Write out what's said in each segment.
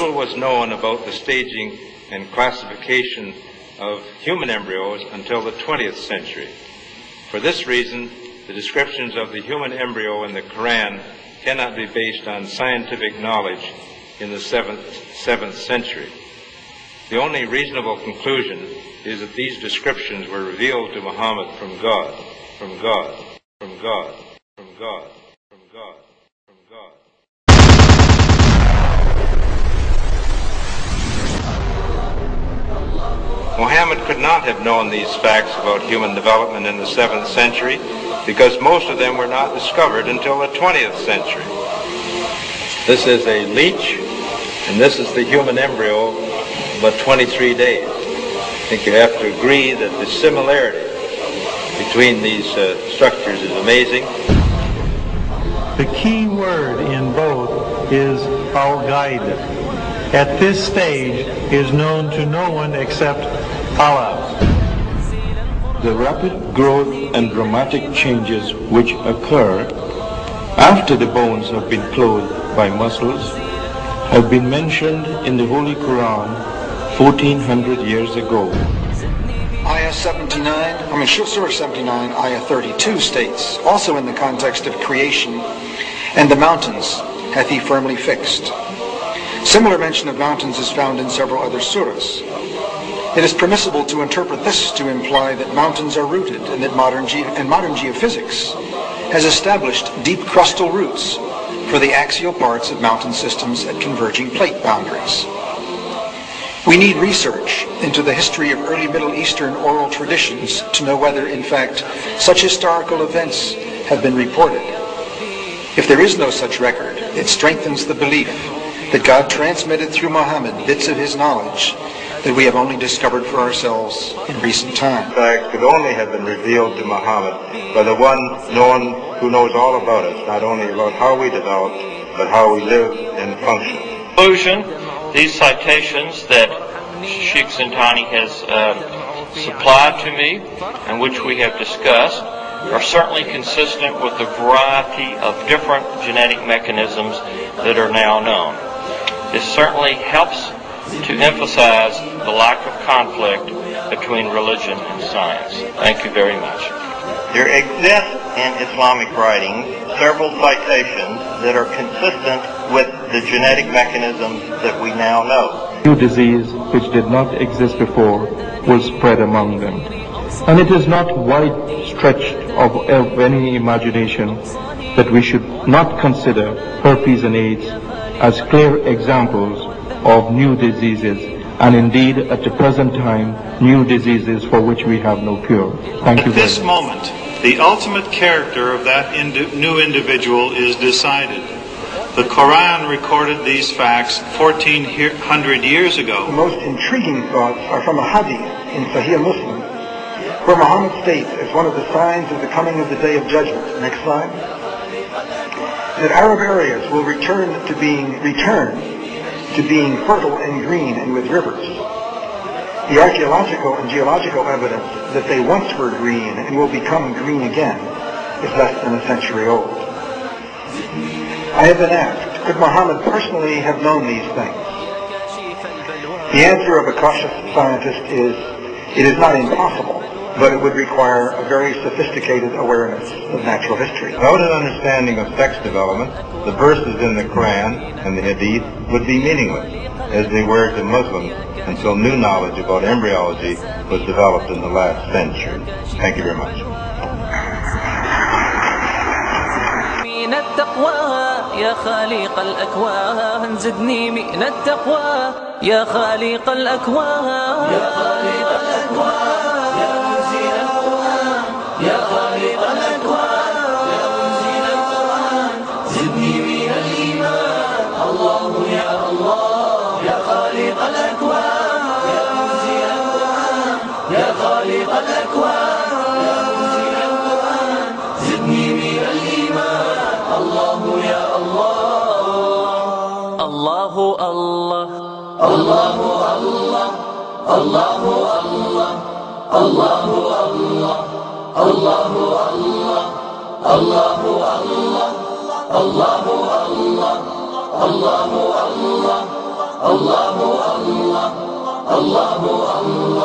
Little was known about the staging and classification of human embryos until the 20th century. For this reason, the descriptions of the human embryo in the Quran cannot be based on scientific knowledge in the 7th century. The only reasonable conclusion is that these descriptions were revealed to Muhammad from God, from God, from God, from God, from God, from God. Muhammad could not have known these facts about human development in the 7th century because most of them were not discovered until the 20th century. This is a leech, and this is the human embryo about 23 days. I think you have to agree that the similarity between these structures is amazing. The key word in both is al-Ghaib. At this stage is known to no one except Allah. The rapid growth and dramatic changes which occur after the bones have been clothed by muscles have been mentioned in the Holy Quran 1400 years ago. Surah 79, Ayah 32 states, also in the context of creation, "And the mountains hath he firmly fixed." Similar mention of mountains is found in several other surahs. It is permissible to interpret this to imply that mountains are rooted and that modern geophysics has established deep crustal roots for the axial parts of mountain systems at converging plate boundaries. We need research into the history of early Middle Eastern oral traditions to know whether, in fact, such historical events have been reported. If there is no such record, it strengthens the belief that God transmitted through Muhammad bits of his knowledge that we have only discovered for ourselves in recent time. In fact, could only have been revealed to Muhammad by the one who knows all about us, not only about how we developed, but how we live and function. In conclusion, these citations that Sheikh Zindani has supplied to me and which we have discussed are certainly consistent with the variety of different genetic mechanisms that are now known. This certainly helps to emphasize the lack of conflict between religion and science. Thank you very much. There exist in Islamic writings several citations that are consistent with the genetic mechanisms that we now know. New disease which did not exist before will spread among them. And it is not wide stretch of any imagination that we should not consider herpes and AIDS as clear examples of new diseases, and indeed at the present time new diseases for which we have no cure. Thank you very much. At this moment, the ultimate character of that new individual is decided. The Quran recorded these facts 1400 years ago. The most intriguing thoughts are from a hadith in Sahih Muslim, where Muhammad states as one of the signs of the coming of the Day of Judgment, next slide, that Arab areas will return to being fertile and green and with rivers. The archaeological and geological evidence that they once were green and will become green again is less than a century old. I have been asked, could Muhammad personally have known these things? The answer of a cautious scientist is, it is not impossible, but it would require a very sophisticated awareness of natural history. Without an understanding of sex development, the verses in the Quran and the Hadith would be meaningless, as they were to Muslims until new knowledge about embryology was developed in the last century. Thank you very much. يا خالق الأكوان زدني من التقوى يا خالق الأكوان يا خالق الأكوان يا منزل القرآن يا خالق الأكوان يا منزل القرآن زدني من الإيمان الله يا الله يا خالق الأكوان يا منزل القرآن يا خالق الأكوان يا منزل القرآن زدني من الإيمان الله يا الله الله الله الله الله الله الله الله الله الله الله الله الله الله الله الله الله الله الله الله الله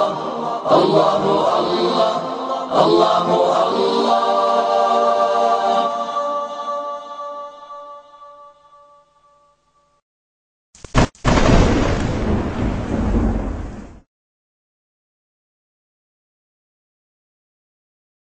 الله الله الله